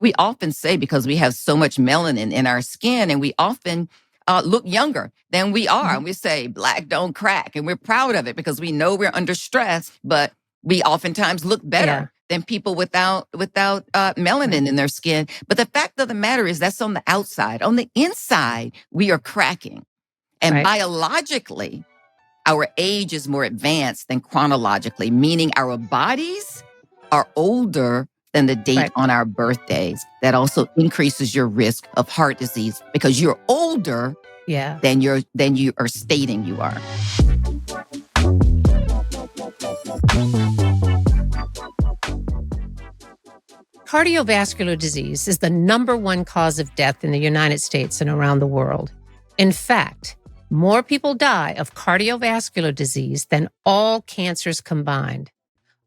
we often say, because we have so much melanin in our skin, and we often look younger than we are. And we say, Black don't crack. And we're proud of it because we know we're under stress, but we oftentimes look better than people without melanin in their skin. But the fact of the matter is that's on the outside. On the inside, we are cracking. And biologically, our age is more advanced than chronologically, meaning our bodies are older than the date on our birthdays. That also increases your risk of heart disease because you're older than you are stating you are. Cardiovascular disease is the number one cause of death in the United States and around the world. In fact, more people die of cardiovascular disease than all cancers combined.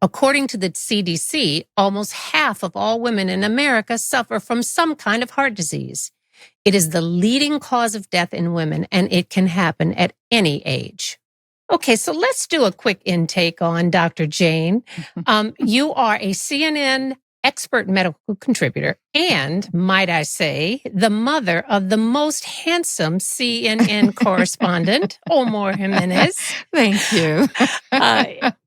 According to the CDC, almost half of all women in America suffer from some kind of heart disease. It is the leading cause of death in women, and it can happen at any age. Okay, so let's do a quick intake on Dr. Jayne. You are a CNN expert medical contributor and, might I say, the mother of the most handsome CNN correspondent, Omar Jimenez. Thank you.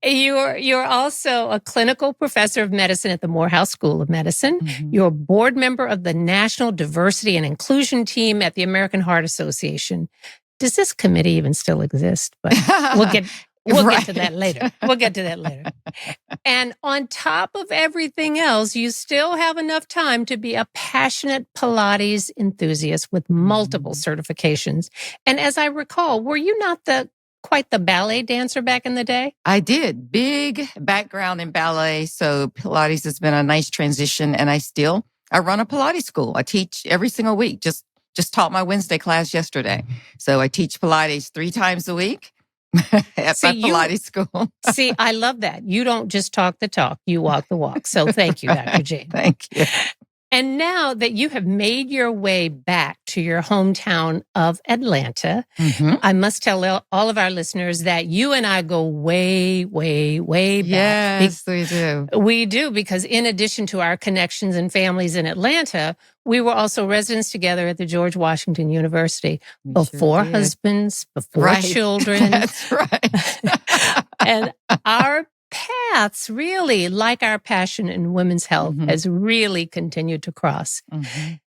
You're also a clinical professor of medicine at the Morehouse School of Medicine. You're a board member of the National Diversity and Inclusion Team at the American Heart Association. Does this committee even still exist? But we'll get to that later. We'll get to that later. And on top of everything else, you still have enough time to be a passionate Pilates enthusiast with multiple certifications. And as I recall, were you not quite the ballet dancer back in the day? I did. Big background in ballet. So Pilates has been a nice transition. And I run a Pilates school. I teach every single week. Just taught my Wednesday class yesterday. So I teach Pilates 3 times a week. At my Pilates school. See, I love that. You don't just talk the talk, you walk the walk. So thank you, Dr. Jayne. Thank you. And now that you have made your way back to your hometown of Atlanta, I must tell all of our listeners that you and I go way, way, way back. Yes, we do. We do, because in addition to our connections and families in Atlanta, we were also residents together at the George Washington University. Before husbands, before children. That's right. And our paths really, like our passion in women's health, has really continued to cross.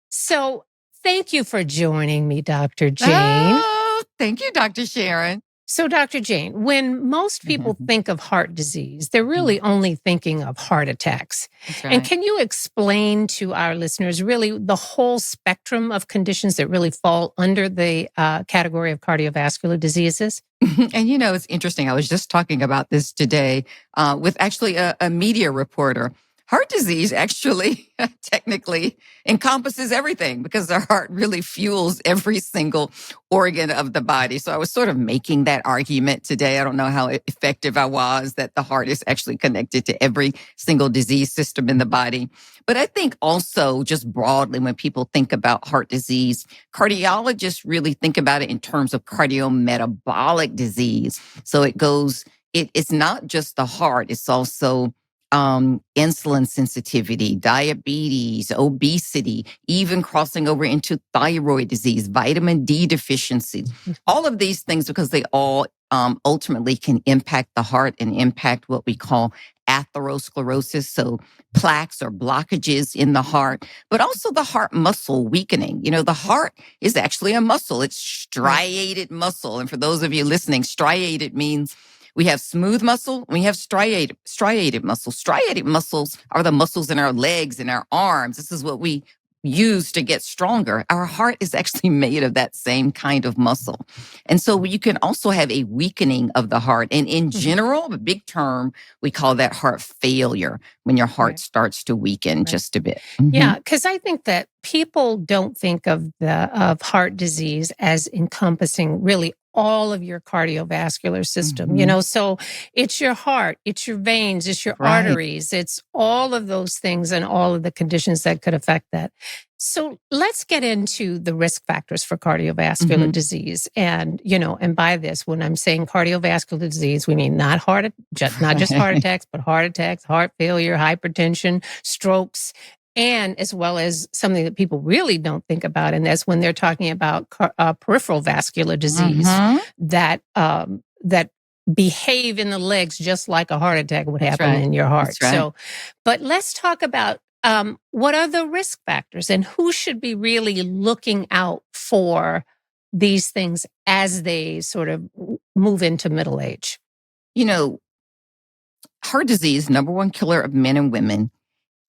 So thank you for joining me, Dr. Jayne. Oh, thank you, Dr. Sharon. So, Dr. Jayne, when most people think of heart disease, they're really only thinking of heart attacks. That's right. And can you explain to our listeners really the whole spectrum of conditions that really fall under the category of cardiovascular diseases? And it's interesting. I was just talking about this today with actually a media reporter. Heart disease actually technically encompasses everything because the heart really fuels every single organ of the body. So I was sort of making that argument today. I don't know how effective I was, that the heart is actually connected to every single disease system in the body. But I think also just broadly, when people think about heart disease, cardiologists really think about it in terms of cardiometabolic disease. So it's not just the heart, it's also insulin sensitivity, diabetes, obesity, even crossing over into thyroid disease, vitamin D deficiency, all of these things, because they all ultimately can impact the heart and impact what we call atherosclerosis, so plaques or blockages in the heart, but also the heart muscle weakening. The heart is actually a muscle. It's striated muscle. And for those of you listening, striated means we have smooth muscle, we have striated muscle. Striated muscles are the muscles in our legs and our arms. This is what we use to get stronger. Our heart is actually made of that same kind of muscle. And so you can also have a weakening of the heart. And in general, the big term, we call that heart failure, when your heart starts to weaken just a bit. Yeah, because I think that people don't think of heart disease as encompassing really all of your cardiovascular system, so it's your heart, it's your veins, it's your arteries, it's all of those things and all of the conditions that could affect that. So let's get into the risk factors for cardiovascular disease. And, and by this, when I'm saying cardiovascular disease, we mean not just heart attacks, but heart attacks, heart failure, hypertension, strokes, And as well as something that people really don't think about, and that's when they're talking about peripheral vascular disease that behave in the legs just like a heart attack would That's happen right. in your heart. That's right. So, but let's talk about what are the risk factors and who should be really looking out for these things as they sort of move into middle age. You know, heart disease, number one killer of men and women.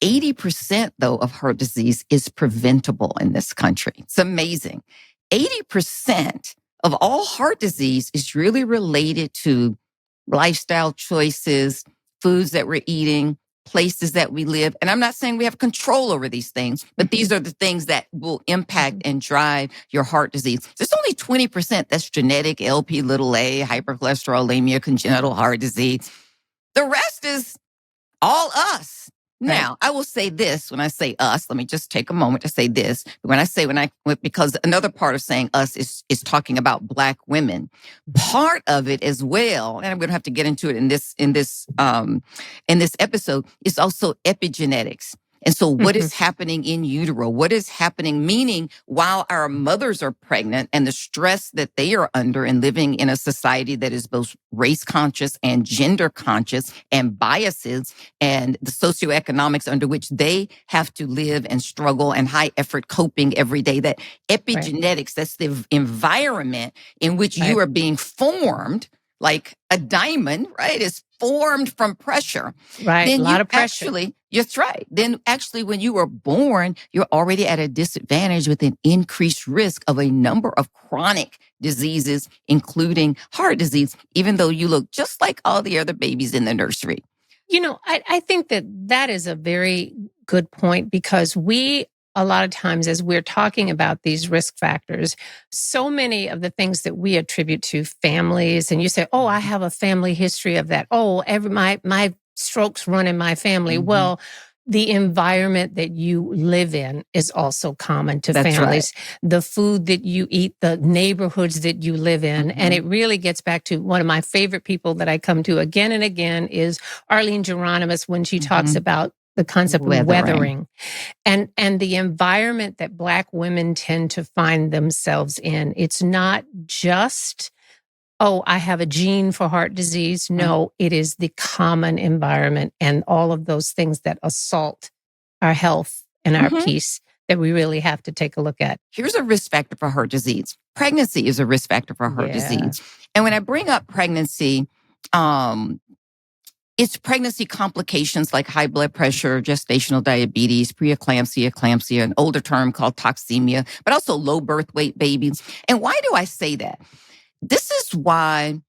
80%, though, of heart disease is preventable in this country. It's amazing. 80% of all heart disease is really related to lifestyle choices, foods that we're eating, places that we live. And I'm not saying we have control over these things, but these are the things that will impact and drive your heart disease. There's only 20% that's genetic, LP little a, hypercholesterolemia, congenital heart disease. The rest is all us. Now, I will say this when I say us, let me just take a moment to say this. Because another part of saying us is talking about Black women. Part of it as well, and I'm going to have to get into it in this episode, is also epigenetics. And so what is happening in utero? What is happening, meaning while our mothers are pregnant and the stress that they are under and living in a society that is both race conscious and gender conscious and biases and the socioeconomics under which they have to live and struggle and high effort coping every day, that epigenetics, that's the environment in which you are being formed like a diamond, right, is formed from pressure. Right, then a lot of pressure. That's right. Then actually, when you were born, you're already at a disadvantage with an increased risk of a number of chronic diseases, including heart disease, even though you look just like all the other babies in the nursery. You know, I think that is a very good point, because a lot of times, as we're talking about these risk factors, so many of the things that we attribute to families, and you say, oh, I have a family history of that. Oh, my strokes run in my family. Well, the environment that you live in is also common to families. Right. The food that you eat, the neighborhoods that you live in. And it really gets back to one of my favorite people that I come to again and again is Arlene Geronimus, when she talks about the concept of weathering and the environment that Black women tend to find themselves in. It's not just, oh, I have a gene for heart disease. No, it is the common environment and all of those things that assault our health and our peace that we really have to take a look at. Here's a risk factor for heart disease. Pregnancy is a risk factor for heart disease. And when I bring up pregnancy, it's pregnancy complications like high blood pressure, gestational diabetes, preeclampsia, eclampsia, an older term called toxemia, but also low birth weight babies. And why do I say that? This is why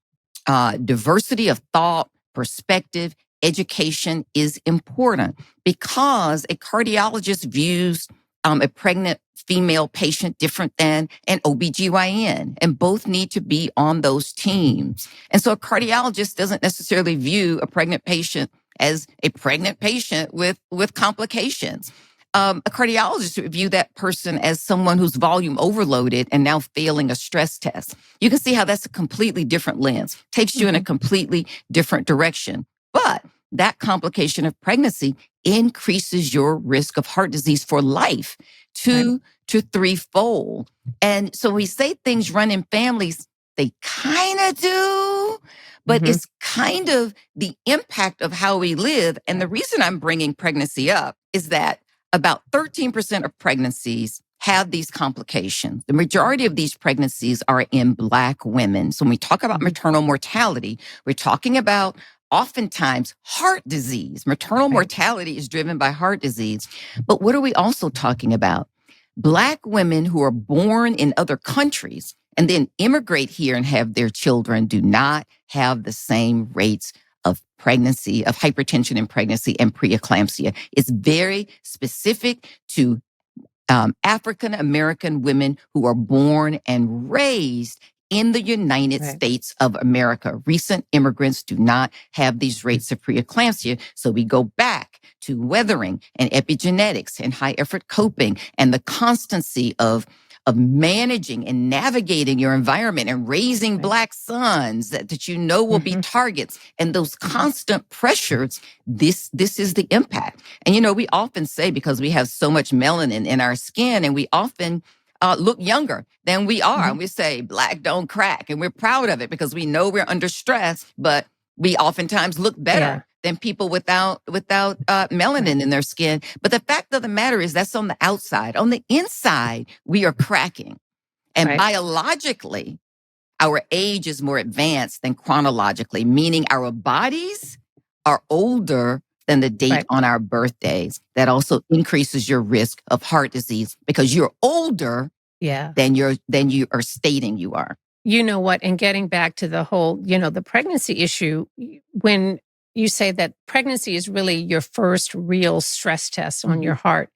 diversity of thought, perspective, education is important, because a cardiologist views a pregnant female patient different than an OBGYN, and both need to be on those teams. And so a cardiologist doesn't necessarily view a pregnant patient as a pregnant patient with complications. A cardiologist would view that person as someone who's volume overloaded and now failing a stress test. You can see how that's a completely different lens, takes you in a completely different direction. But that complication of pregnancy increases your risk of heart disease for life 2 to 3-fold. And so we say things run in families, they kind of do, but it's kind of the impact of how we live. And the reason I'm bringing pregnancy up is that about 13% of pregnancies have these complications. The majority of these pregnancies are in Black women. So when we talk about maternal mortality, we're talking about oftentimes heart disease. Maternal mortality is driven by heart disease. But what are we also talking about? Black women who are born in other countries and then immigrate here and have their children do not have the same rates of pregnancy, of hypertension in pregnancy and preeclampsia. It's very specific to African American women who are born and raised in the United States of America. Recent immigrants do not have these rates of preeclampsia. So we go back to weathering and epigenetics and high effort coping and the constancy of of managing and navigating your environment and raising Black sons that you know will be targets, and those constant pressures, this is the impact. And, you know, we often say, because we have so much melanin in our skin, and we often look younger than we are. And we say, Black don't crack. And we're proud of it because we know we're under stress, but we oftentimes look better than people without melanin in their skin. But the fact of the matter is that's on the outside. On the inside, we are cracking. And biologically, our age is more advanced than chronologically, meaning our bodies are older than the date on our birthdays. That also increases your risk of heart disease because you're older than you are stating you are. You know what? And getting back to the whole, you know, the pregnancy issue, when you say that pregnancy is really your first real stress test on your heart,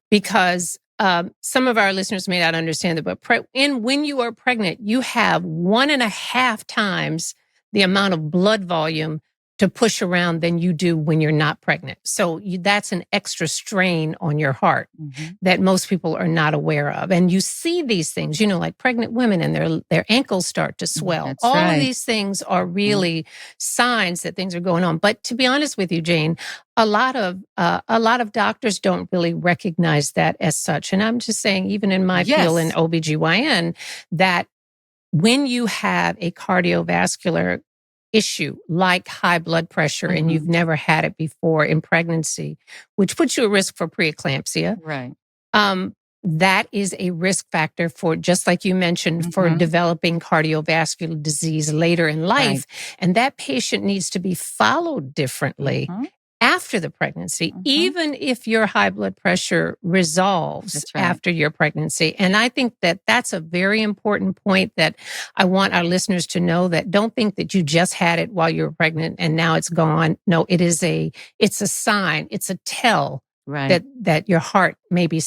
because some of our listeners may not understand that, but when you are pregnant, you have 1.5 times the amount of blood volume to push around than you do when you're not pregnant. So that's an extra strain on your heart that most people are not aware of. And you see these things, you know, like pregnant women and their ankles start to swell. That's All right. of these things are really signs that things are going on. But to be honest with you, Jayne, a lot of doctors don't really recognize that as such. And I'm just saying, even in my field in OBGYN, that when you have a cardiovascular issue like high blood pressure and you've never had it before in pregnancy, which puts you at risk for preeclampsia. Right. That is a risk factor for, just like you mentioned, for developing cardiovascular disease later in life. And that patient needs to be followed differently after the pregnancy, even if your high blood pressure resolves after your pregnancy. And I think that that's a very important point that I want our listeners to know, that don't think that you just had it while you were pregnant and now it's gone. No, it's a sign, it's a tell that your heart may be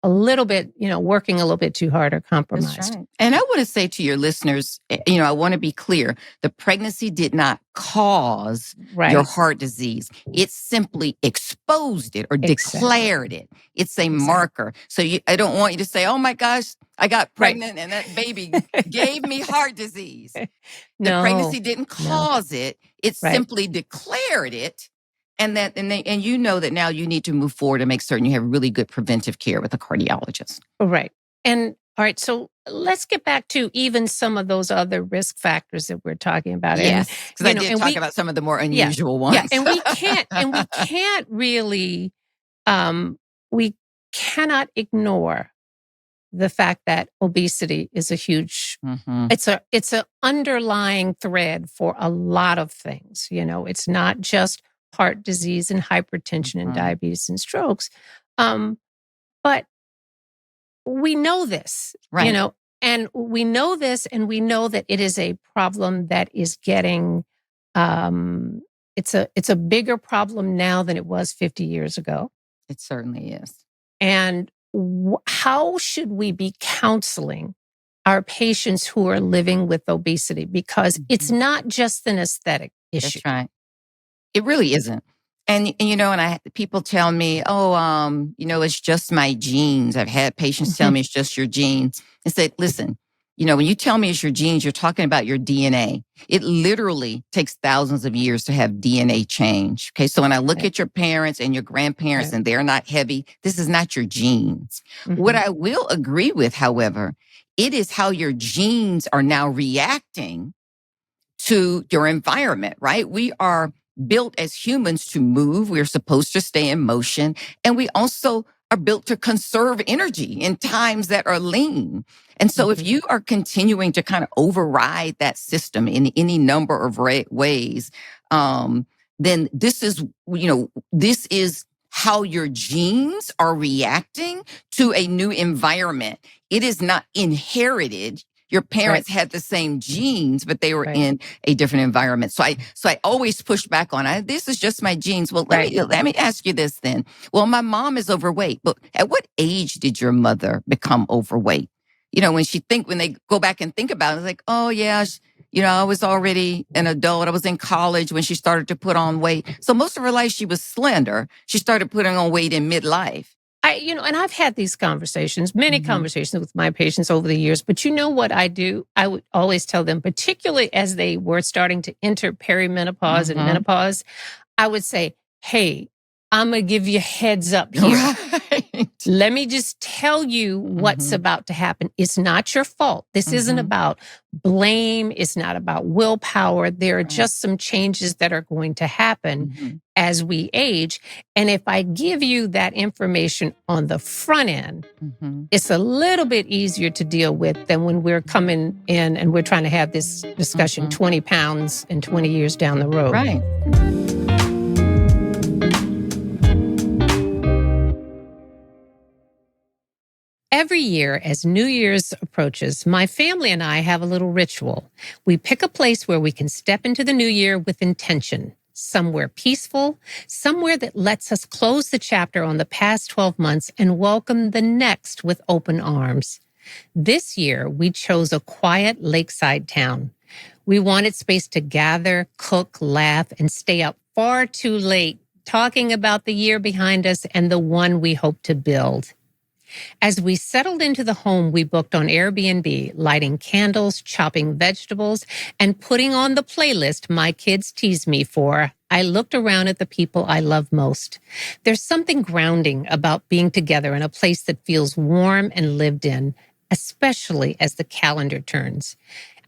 a little bit, you know, working a little bit too hard or compromised. That's right. And I want to say to your listeners, you know, I want to be clear. The pregnancy did not cause your heart disease. It simply exposed it or declared it. It's a marker. So I don't want you to say, oh my gosh, I got pregnant and that baby gave me heart disease. The pregnancy didn't cause it. It simply declared it. And you know that now you need to move forward and make certain you have really good preventive care with a cardiologist. Right. And all right, so let's get back to even some of those other risk factors that we're talking about. Yes, because I did talk about some of the more unusual ones. Yeah, and we can't really, we cannot ignore the fact that obesity is a huge, it's a underlying thread for a lot of things. You know, it's not just heart disease and hypertension and diabetes and strokes. But we know this, you know, and we know this, and we know that it is a problem that is getting, it's a bigger problem now than it was 50 years ago. It certainly is. And how should we be counseling our patients who are living with obesity? Because it's not just an aesthetic issue. That's right. It really isn't. And you know, and people tell me, oh, you know, it's just my genes. I've had patients tell me it's just your genes. I say, listen, you know, when you tell me it's your genes, you're talking about your DNA. It literally takes thousands of years to have DNA change. Okay. So when I look at your parents and your grandparents and they're not heavy, this is not your genes. What I will agree with, however, it is how your genes are now reacting to your environment, right? We are built as humans to move. We're supposed to stay in motion. And we also are built to conserve energy in times that are lean. And so if you are continuing to kind of override that system in any number of ways, then this is, you know, this is how your genes are reacting to a new environment. It is not inherited. Your parents had the same genes, but they were in a different environment. So I always push back on, this is just my genes. Well, let me ask you this then. Well, my mom is overweight, but at what age did your mother become overweight? You know, when they go back and think about it, it's like, oh yeah, you know, I was already an adult. I was in college when she started to put on weight. So most of her life, she was slender. She started putting on weight in midlife. And I've had these conversations, many conversations with my patients over the years, but you know what I do? I would always tell them, particularly as they were starting to enter perimenopause and menopause, I would say, hey, I'm going to give you a heads up here. Right. Let me just tell you what's about to happen. It's not your fault. This isn't about blame. It's not about willpower. There are just some changes that are going to happen as we age. And if I give you that information on the front end, it's a little bit easier to deal with than when we're coming in and we're trying to have this discussion 20 pounds and 20 years down the road. Right. Every year, as New Year's approaches, my family and I have a little ritual. We pick a place where we can step into the new year with intention, somewhere peaceful, somewhere that lets us close the chapter on the past 12 months and welcome the next with open arms. This year, we chose a quiet lakeside town. We wanted space to gather, cook, laugh, and stay up far too late, talking about the year behind us and the one we hope to build. As we settled into the home we booked on Airbnb, lighting candles, chopping vegetables, and putting on the playlist my kids tease me for, I looked around at the people I love most. There's something grounding about being together in a place that feels warm and lived in, especially as the calendar turns.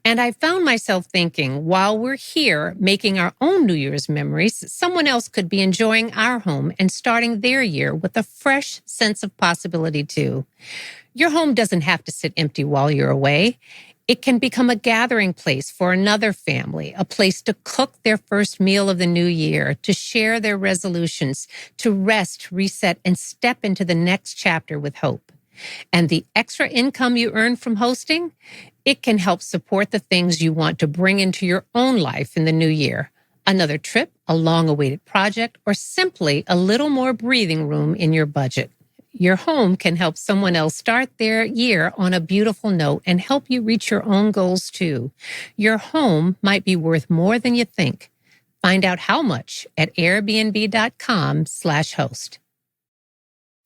And I found myself thinking, while we're here making our own New Year's memories, someone else could be enjoying our home and starting their year with a fresh sense of possibility too. Your home doesn't have to sit empty while you're away. It can become a gathering place for another family, a place to cook their first meal of the new year, to share their resolutions, to rest, reset, and step into the next chapter with hope. And the extra income you earn from hosting, it can help support the things you want to bring into your own life in the new year. Another trip, a long-awaited project, or simply a little more breathing room in your budget. Your home can help someone else start their year on a beautiful note and help you reach your own goals too. Your home might be worth more than you think. Find out how much at airbnb.com/host.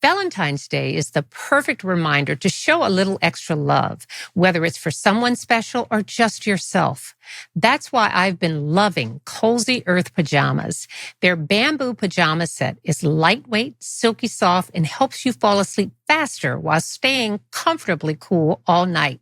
Valentine's Day is the perfect reminder to show a little extra love, whether it's for someone special or just yourself. That's why I've been loving Cozy Earth pajamas. Their bamboo pajama set is lightweight, silky soft, and helps you fall asleep faster while staying comfortably cool all night.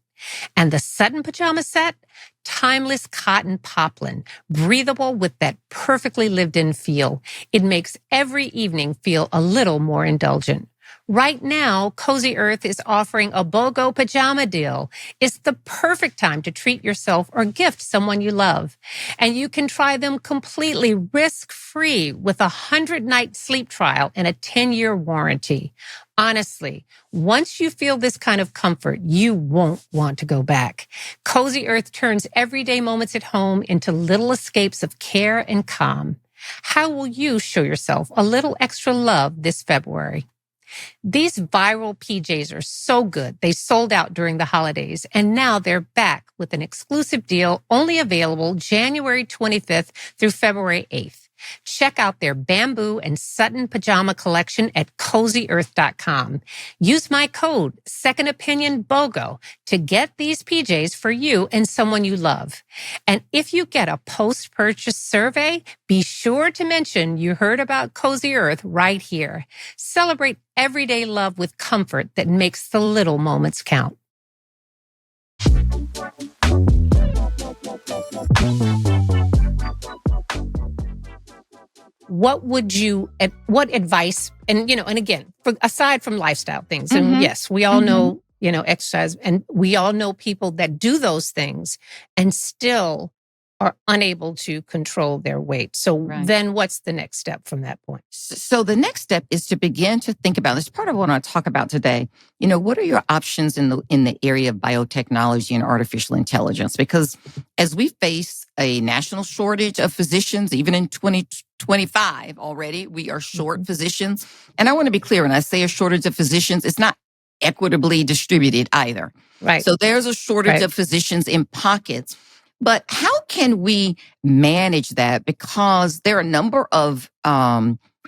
And the Sutton pajama set, timeless cotton poplin, breathable with that perfectly lived-in feel. It makes every evening feel a little more indulgent. Right now, Cozy Earth is offering a BOGO pajama deal. It's the perfect time to treat yourself or gift someone you love. And you can try them completely risk-free with a 100-night sleep trial and a 10-year warranty. Honestly, once you feel this kind of comfort, you won't want to go back. Cozy Earth turns everyday moments at home into little escapes of care and calm. How will you show yourself a little extra love this February? These viral PJs are so good. They sold out during the holidays, and now they're back with an exclusive deal only available January 25th through February 8th. Check out their bamboo and Sutton pajama collection at CozyEarth.com. Use my code SecondOpinionBOGO to get these PJs for you and someone you love. And if you get a post-purchase survey, be sure to mention you heard about Cozy Earth right here. Celebrate everyday love with comfort that makes the little moments count. What advice, and again, aside from lifestyle things, and yes, we all know, exercise, and we all know people that do those things and still are unable to control their weight. So then what's the next step from that point? So the next step is to begin to think about, this is part of what I want to talk about today. What are your options in the area of biotechnology and artificial intelligence? Because as we face a national shortage of physicians, even in 2025 already, we are short physicians. And I want to be clear, when I say a shortage of physicians, it's not equitably distributed either. Right. So there's a shortage of physicians in pockets. But how can we manage that? Because there are a number of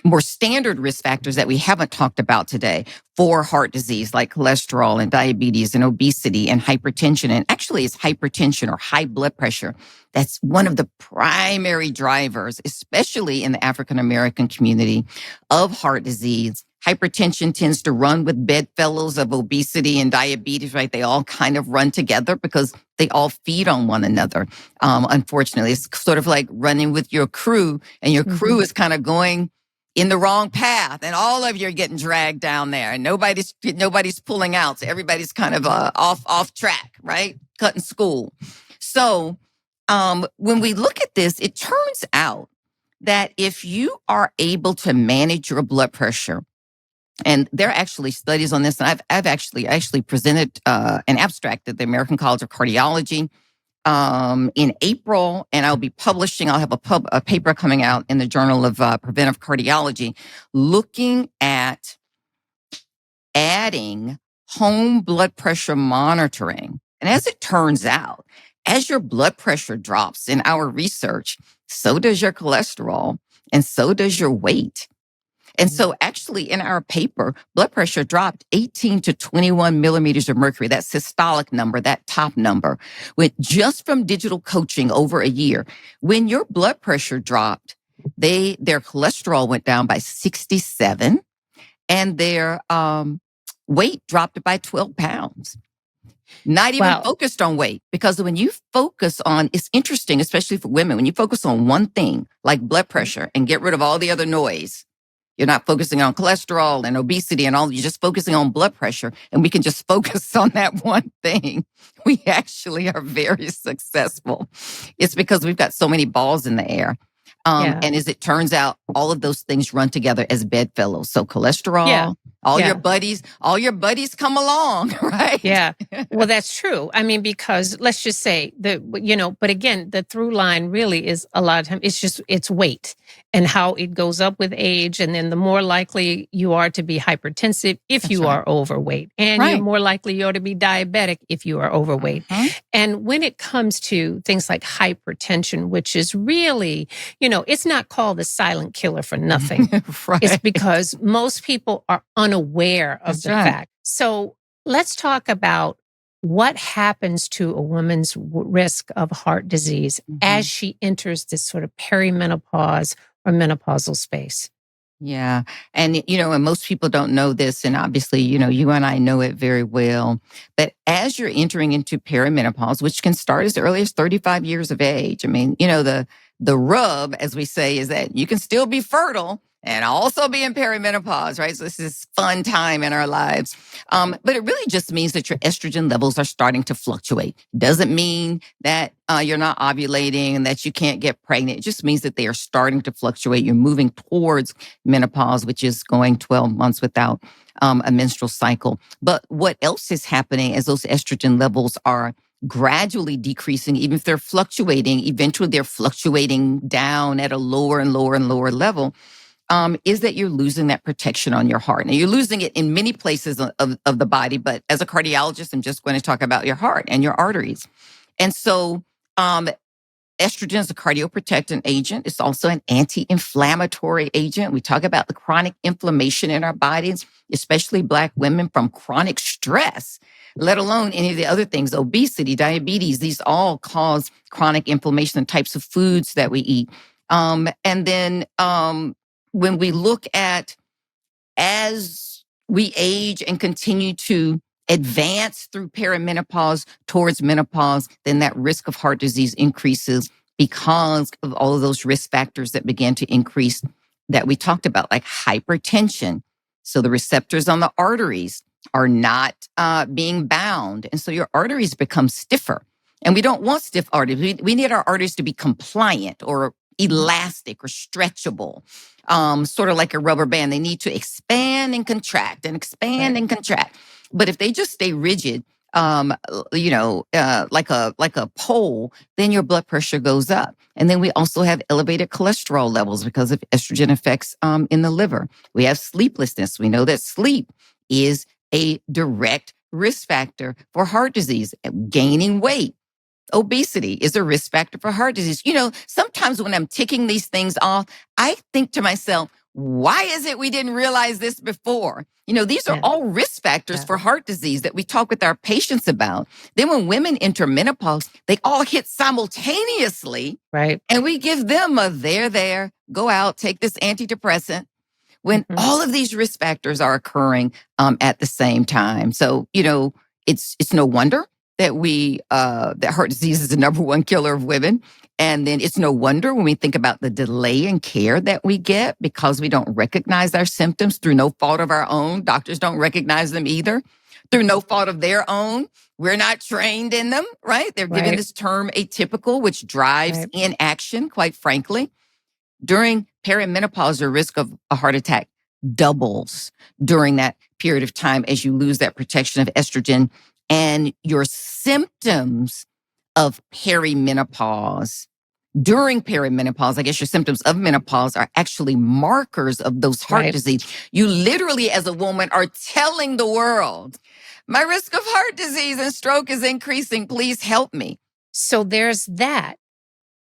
more standard risk factors that we haven't talked about today for heart disease, like cholesterol and diabetes and obesity and hypertension. And actually, it's hypertension or high blood pressure. That's one of the primary drivers, especially in the African American community, of heart disease. Hypertension tends to run with bedfellows of obesity and diabetes, right? They all kind of run together because they all feed on one another. Unfortunately, it's sort of like running with your crew, and your crew is kind of going in the wrong path, and all of you are getting dragged down there, and nobody's pulling out. So everybody's kind of off track, right? Cutting school. So when we look at this, it turns out that if you are able to manage your blood pressure, and there are actually studies on this, and I've actually presented an abstract at the American College of Cardiology in April, and I'll have a paper coming out in the Journal of Preventive Cardiology looking at adding home blood pressure monitoring. And as it turns out, as your blood pressure drops in our research, so does your cholesterol and so does your weight. And so actually in our paper, blood pressure dropped 18 to 21 millimeters of mercury, that systolic number, that top number, went just from digital coaching over a year. When your blood pressure dropped, their cholesterol went down by 67 and their weight dropped by 12 pounds. Not even focused on weight, because when you focus on, it's interesting, especially for women, when you focus on one thing like blood pressure and get rid of all the other noise, you're not focusing on cholesterol and obesity and all, you're just focusing on blood pressure, and we can just focus on that one thing. We actually are very successful. It's because we've got so many balls in the air. And as it turns out, all of those things run together as bedfellows. So cholesterol, all your buddies come along, right? Yeah. Well, that's true. I mean, because let's just say but again, the through line really is a lot of time, it's weight and how it goes up with age. And then the more likely you are to be hypertensive if you are overweight, and you're more likely you are to be diabetic if you are overweight. And when it comes to things like hypertension, which is really, it's not called the silent killer for nothing. Right. It's because most people are unaware of the fact. So let's talk about what happens to a woman's risk of heart disease as she enters this sort of perimenopause or menopausal space. Yeah. And, and most people don't know this. And obviously, you and I know it very well. But as you're entering into perimenopause, which can start as early as 35 years of age, I mean, the rub, as we say, is that you can still be fertile and also be in perimenopause, right? So this is fun time in our lives. But it really just means that your estrogen levels are starting to fluctuate. Doesn't mean that you're not ovulating and that you can't get pregnant. It just means that they are starting to fluctuate. You're moving towards menopause, which is going 12 months without a menstrual cycle. But what else is happening as those estrogen levels are gradually decreasing, even if they're fluctuating, eventually they're fluctuating down at a lower and lower and lower level, is that you're losing that protection on your heart. Now, you're losing it in many places of the body, but as a cardiologist, I'm just going to talk about your heart and your arteries. And so estrogen is a cardioprotectant agent. It's also an anti-inflammatory agent. We talk about the chronic inflammation in our bodies, especially Black women, from chronic stress, let alone any of the other things, obesity, diabetes. These all cause chronic inflammation, the types of foods that we eat. And then when we look at, as we age and continue to advance through perimenopause towards menopause, then that risk of heart disease increases because of all of those risk factors that began to increase that we talked about, like hypertension. So the receptors on the arteries are not being bound. And so your arteries become stiffer. And we don't want stiff arteries. We need our arteries to be compliant or elastic or stretchable, sort of like a rubber band. They need to expand and contract and expand and contract. But if they just stay rigid, like a pole, then your blood pressure goes up. And then we also have elevated cholesterol levels because of estrogen effects in the liver. We have sleeplessness. We know that sleep is a direct risk factor for heart disease. Gaining weight, obesity is a risk factor for heart disease. Sometimes when I'm ticking these things off, I think to myself, why is it we didn't realize this before? These are all risk factors for heart disease that we talk with our patients about. Then when women enter menopause, they all hit simultaneously. Right. And we give them a there, go out, take this antidepressant, when all of these risk factors are occurring at the same time. So, it's no wonder that that heart disease is the number one killer of women. And then it's no wonder when we think about the delay in care that we get because we don't recognize our symptoms through no fault of our own. Doctors don't recognize them either through no fault of their own. We're not trained in them, right? They're given this term atypical, which drives inaction, quite frankly. During perimenopause, the risk of a heart attack doubles during that period of time as you lose that protection of estrogen. And your symptoms of perimenopause, during perimenopause, I guess your symptoms of menopause are actually markers of those heart disease. You literally, as a woman, are telling the world, my risk of heart disease and stroke is increasing. Please help me. So there's that.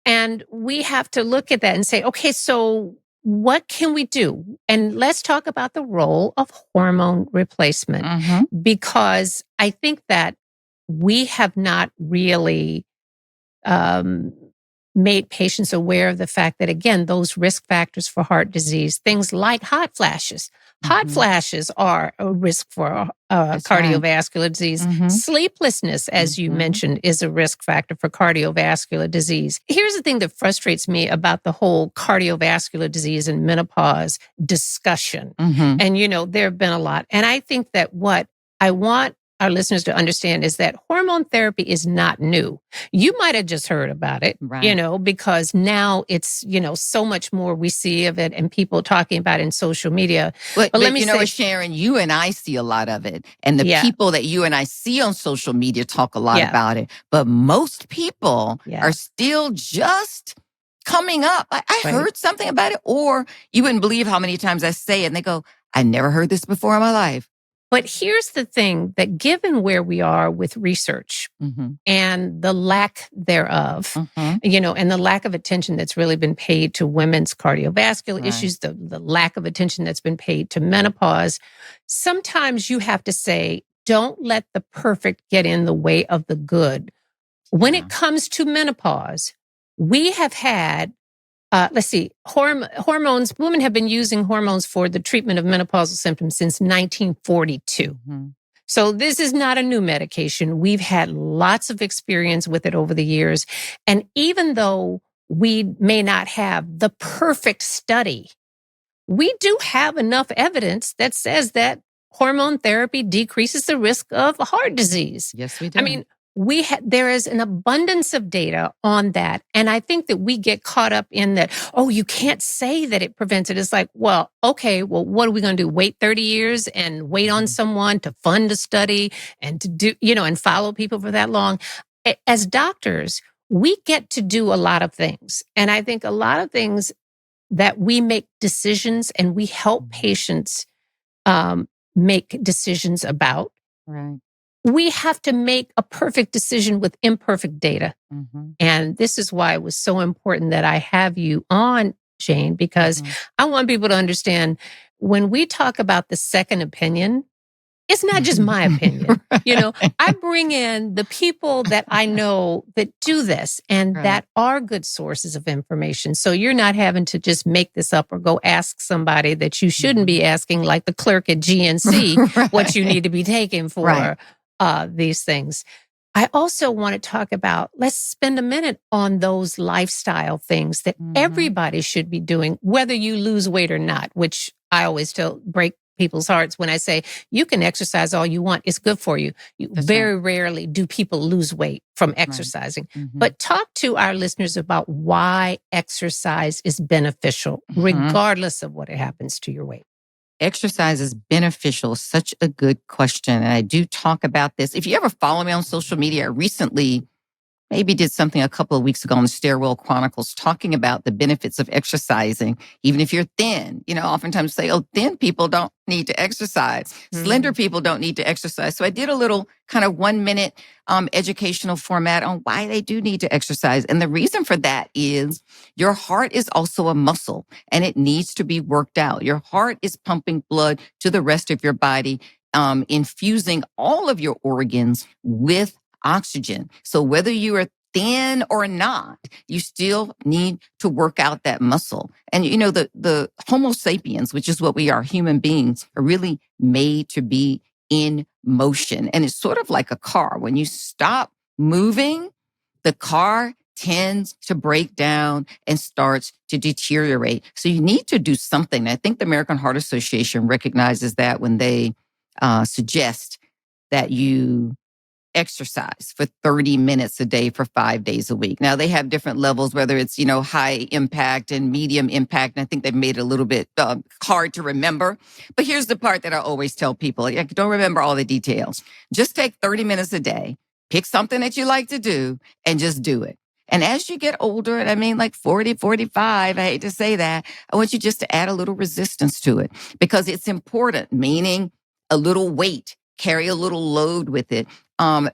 And we have to look at that and say, okay, so what can we do? And let's talk about the role of hormone replacement, because I think that we have not really made patients aware of the fact that, again, those risk factors for heart disease, things like hot flashes. Hot flashes are a risk for cardiovascular disease. Sleeplessness, as you mentioned, is a risk factor for cardiovascular disease. Here's the thing that frustrates me about the whole cardiovascular disease and menopause discussion. And, there have been a lot. And I think that what I want our listeners to understand is that hormone therapy is not new. You might have just heard about it, because now it's, so much more we see of it and people talking about it in social media. But let me say, Sharon, you and I see a lot of it. And the people that you and I see on social media talk a lot about it. But most people are still just coming up. I heard something about it, or you wouldn't believe how many times I say it and they go, I never heard this before in my life. But here's the thing, that given where we are with research and the lack thereof, and the lack of attention that's really been paid to women's cardiovascular issues, the lack of attention that's been paid to menopause, sometimes you have to say, don't let the perfect get in the way of the good. When it comes to menopause, we have had hormones. Women have been using hormones for the treatment of menopausal symptoms since 1942. So this is not a new medication. We've had lots of experience with it over the years. And even though we may not have the perfect study, we do have enough evidence that says that hormone therapy decreases the risk of heart disease. Yes, we do. I mean, there is an abundance of data on that. And I think that we get caught up in that, oh, you can't say that it prevents it. It's like, well, okay, well, what are we going to do? Wait 30 years and wait on someone to fund a study and to do, and follow people for that long? As doctors, we get to do a lot of things. And I think a lot of things that we make decisions and we help patients make decisions about. Right. We have to make a perfect decision with imperfect data. And this is why it was so important that I have you on, Jayne, because I want people to understand when we talk about the second opinion, it's not just my opinion. I bring in the people that I know that do this and that are good sources of information. So you're not having to just make this up or go ask somebody that you shouldn't be asking, like the clerk at GNC, what you need to be taking for these things. I also want to talk about, let's spend a minute on those lifestyle things that everybody should be doing, whether you lose weight or not, which I always break people's hearts when I say, you can exercise all you want. It's good for you. Very rarely do people lose weight from exercising. But talk to our listeners about why exercise is beneficial, regardless of what happens to your weight. Exercise is beneficial. Such a good question. And I do talk about this. If you ever follow me on social media, I recently maybe did something a couple of weeks ago on the Stairwell Chronicles talking about the benefits of exercising, even if you're thin. Oftentimes say, oh, thin people don't need to exercise. Slender people don't need to exercise. So I did a little kind of 1 minute educational format on why they do need to exercise. And the reason for that is your heart is also a muscle and it needs to be worked out. Your heart is pumping blood to the rest of your body, infusing all of your organs with oxygen. So whether you are thin or not, you still need to work out that muscle. And the Homo sapiens, which is what we are, human beings, are really made to be in motion. And it's sort of like a car. When you stop moving, the car tends to break down and starts to deteriorate. So you need to do something. I think the American Heart Association recognizes that when they suggest that you exercise for 30 minutes a day for 5 days a week. Now they have different levels, whether it's, high impact and medium impact. And I think they've made it a little bit hard to remember. But here's the part that I always tell people. I don't remember all the details. Just take 30 minutes a day, pick something that you like to do and just do it. And as you get older, and I mean like 40, 45, I hate to say that, I want you just to add a little resistance to it because it's important, meaning a little weight, carry a little load with it.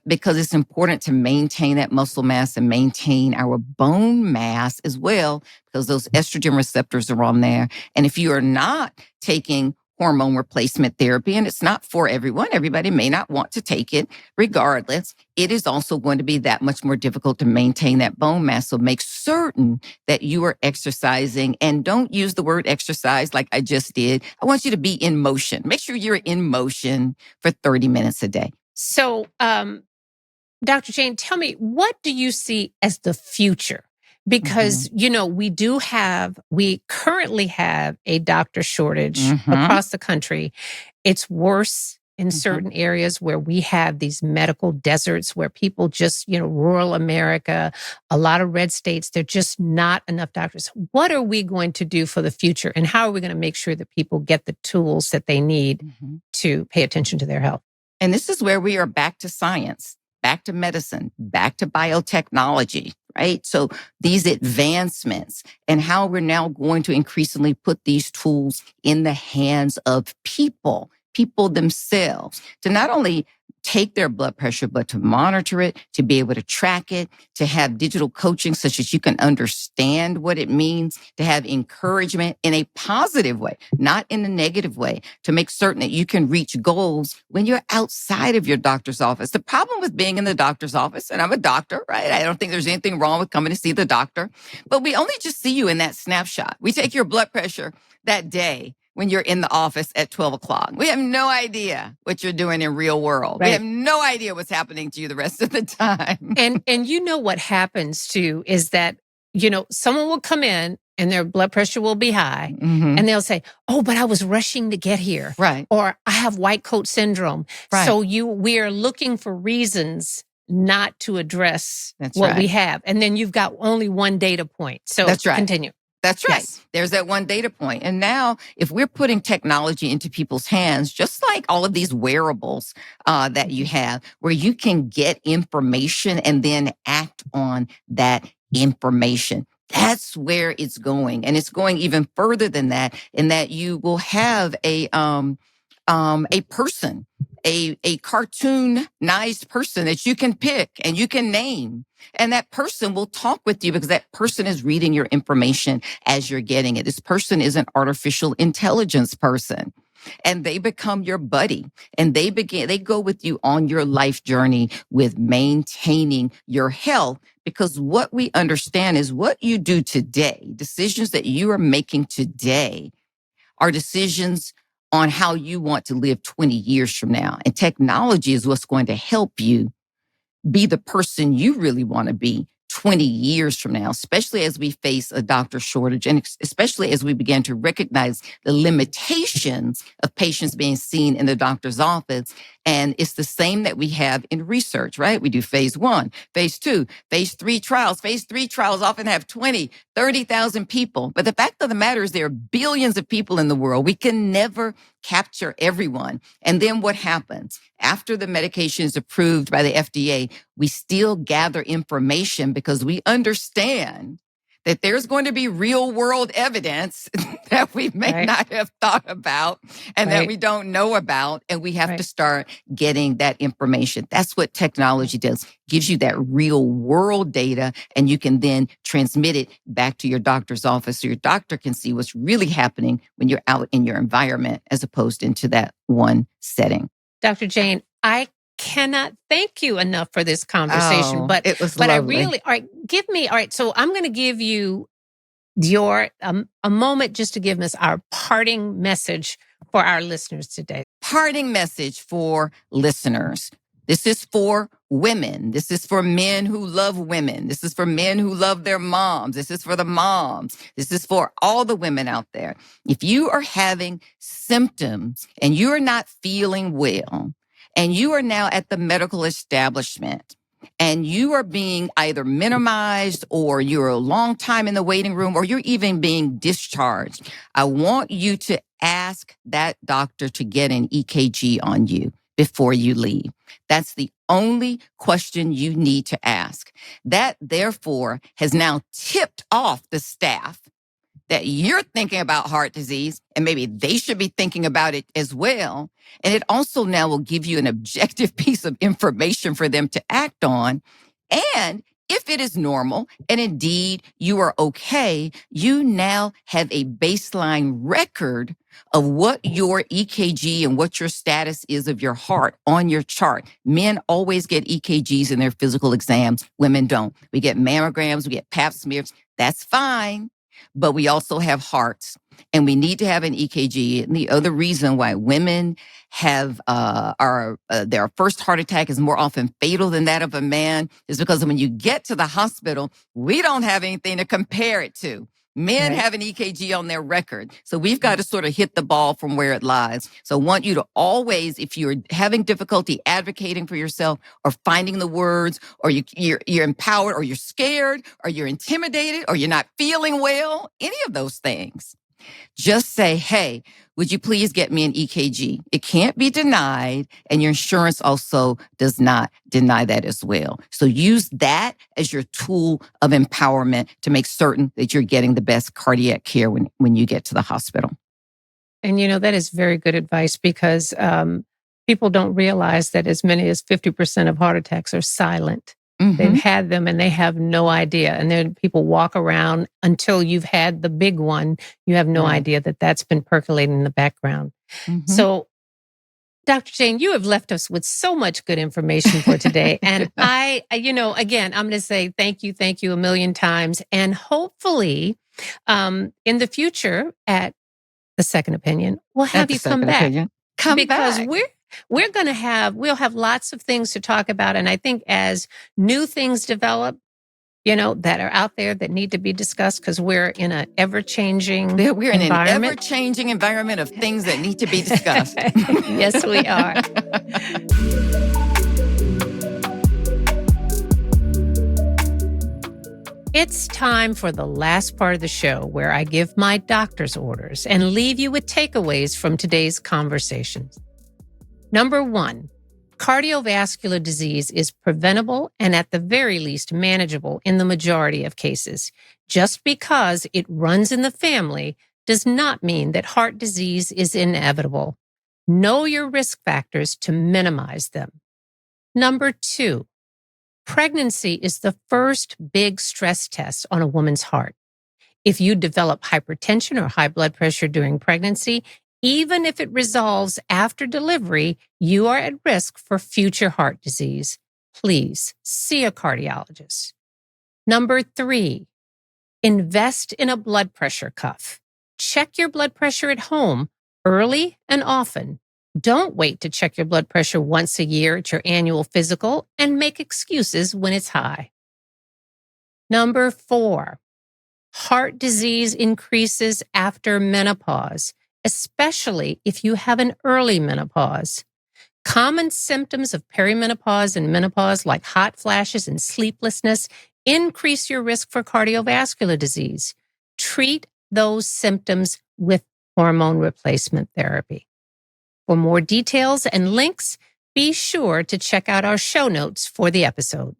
Because it's important to maintain that muscle mass and maintain our bone mass as well, because those estrogen receptors are on there. And if you are not taking hormone replacement therapy, and it's not for everyone, everybody may not want to take it regardless, it is also going to be that much more difficult to maintain that bone mass. So make certain that you are exercising, and don't use the word exercise like I just did. I want you to be in motion. Make sure you're in motion for 30 minutes a day. So, Dr. Jayne, tell me, what do you see as the future? Because, we currently have a doctor shortage across the country. It's worse in certain areas where we have these medical deserts where people just, rural America, a lot of red states, there're just not enough doctors. What are we going to do for the future? And how are we going to make sure that people get the tools that they need to pay attention to their health? And this is where we are back to science, back to medicine, back to biotechnology, right? So these advancements and how we're now going to increasingly put these tools in the hands of people themselves to not only take their blood pressure, but to monitor it, to be able to track it, to have digital coaching such as you can understand what it means, to have encouragement in a positive way, not in a negative way, to make certain that you can reach goals when you're outside of your doctor's office. The problem with being in the doctor's office, and I'm a doctor, right? I don't think there's anything wrong with coming to see the doctor, but we only just see you in that snapshot. We take your blood pressure that day when you're in the office at 12 o'clock. We have no idea what you're doing in real world. Right. We have no idea what's happening to you the rest of the time. And what happens too is that, someone will come in and their blood pressure will be high and they'll say, oh, but I was rushing to get here. Right. Or I have white coat syndrome. Right. So we are looking for reasons not to address what we have. And then you've got only one data point. So that's right. Continue. That's right. Yes. There's that one data point. And now if we're putting technology into people's hands, just like all of these wearables that you have, where you can get information and then act on that information, that's where it's going. And it's going even further than that, in that you will have a person, a cartoonized person that you can pick and you can name. And that person will talk with you because that person is reading your information as you're getting it. This person is an artificial intelligence person. And they become your buddy, and they go with you on your life journey with maintaining your health, because what we understand is what you do today, decisions that you are making today are decisions on how you want to live 20 years from now. And technology is what's going to help you be the person you really want to be 20 years from now, especially as we face a doctor shortage and especially as we begin to recognize the limitations of patients being seen in the doctor's office. And it's the same that we have in research, right? We do phase 1, phase 2, phase 3 trials. Phase 3 trials often have 20, 30,000 people. But the fact of the matter is there are billions of people in the world. We can never capture everyone. And then what happens? After the medication is approved by the FDA, we still gather information because we understand that there's going to be real world evidence that we may not have thought about and that we don't know about. And we have to start getting that information. That's what technology does. Gives you that real world data, and you can then transmit it back to your doctor's office so your doctor can see what's really happening when you're out in your environment as opposed into that one setting. Dr. Jayne, I cannot thank you enough for this conversation. But it was lovely. lovely. All right, so I'm going to give you your a moment just to give us our parting message for our listeners today. Parting message for listeners. This is for women. This is for men who love women. This is for men who love their moms. This is for the moms. This is for all the women out there. If you are having symptoms and you are not feeling well, and you are now at the medical establishment, and you are being either minimized or you're a long time in the waiting room or you're even being discharged, I want you to ask that doctor to get an EKG on you before you leave. That's the only question you need to ask. That, therefore, has now tipped off the staff that you're thinking about heart disease, and maybe they should be thinking about it as well. And it also now will give you an objective piece of information for them to act on. And if it is normal, and indeed you are okay, you now have a baseline record of what your EKG and what your status is of your heart on your chart. Men always get EKGs in their physical exams. Women don't. We get mammograms, we get pap smears. That's fine. But we also have hearts, and we need to have an EKG. And the other reason why women have their first heart attack is more often fatal than that of a man is because when you get to the hospital, we don't have anything to compare it to. Men have an EKG on their record. So we've got to sort of hit the ball from where it lies. So I want you to always, if you're having difficulty advocating for yourself or finding the words, or you're empowered, or you're scared, or you're intimidated, or you're not feeling well, any of those things, just say, hey, would you please get me an EKG? It can't be denied, and your insurance also does not deny that as well. So use that as your tool of empowerment to make certain that you're getting the best cardiac care when you get to the hospital. And that is very good advice because people don't realize that as many as 50% of heart attacks are silent. Mm-hmm. They've had them and they have no idea. And then people walk around until you've had the big one. You have no idea that that's been percolating in the background. Mm-hmm. So, Dr. Jayne, you have left us with so much good information for today. And again, I'm going to say thank you a million times. And hopefully in the future at The Second Opinion, we'll have you come back. Because we'll have lots of things to talk about. And I think as new things develop, that are out there that need to be discussed, because we're in an ever-changing environment. We're in an ever-changing environment of things that need to be discussed. Yes, we are. It's time for the last part of the show where I give my doctor's orders and leave you with takeaways from today's conversations. Number 1, cardiovascular disease is preventable and at the very least manageable in the majority of cases. Just because it runs in the family does not mean that heart disease is inevitable. Know your risk factors to minimize them. Number 2, pregnancy is the first big stress test on a woman's heart. If you develop hypertension or high blood pressure during pregnancy, even if it resolves after delivery, you are at risk for future heart disease. Please see a cardiologist. Number 3, invest in a blood pressure cuff. Check your blood pressure at home early and often. Don't wait to check your blood pressure once a year at your annual physical and make excuses when it's high. Number 4, heart disease increases after menopause, especially if you have an early menopause. Common symptoms of perimenopause and menopause, like hot flashes and sleeplessness, increase your risk for cardiovascular disease. Treat those symptoms with hormone replacement therapy. For more details and links, be sure to check out our show notes for the episode.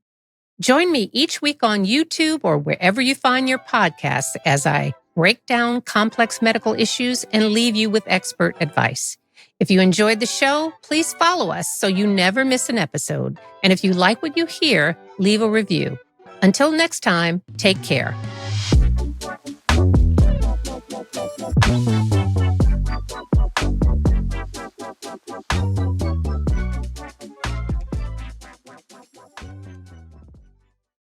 Join me each week on YouTube or wherever you find your podcasts as I break down complex medical issues and leave you with expert advice. If you enjoyed the show, please follow us so you never miss an episode. And if you like what you hear, leave a review. Until next time, take care.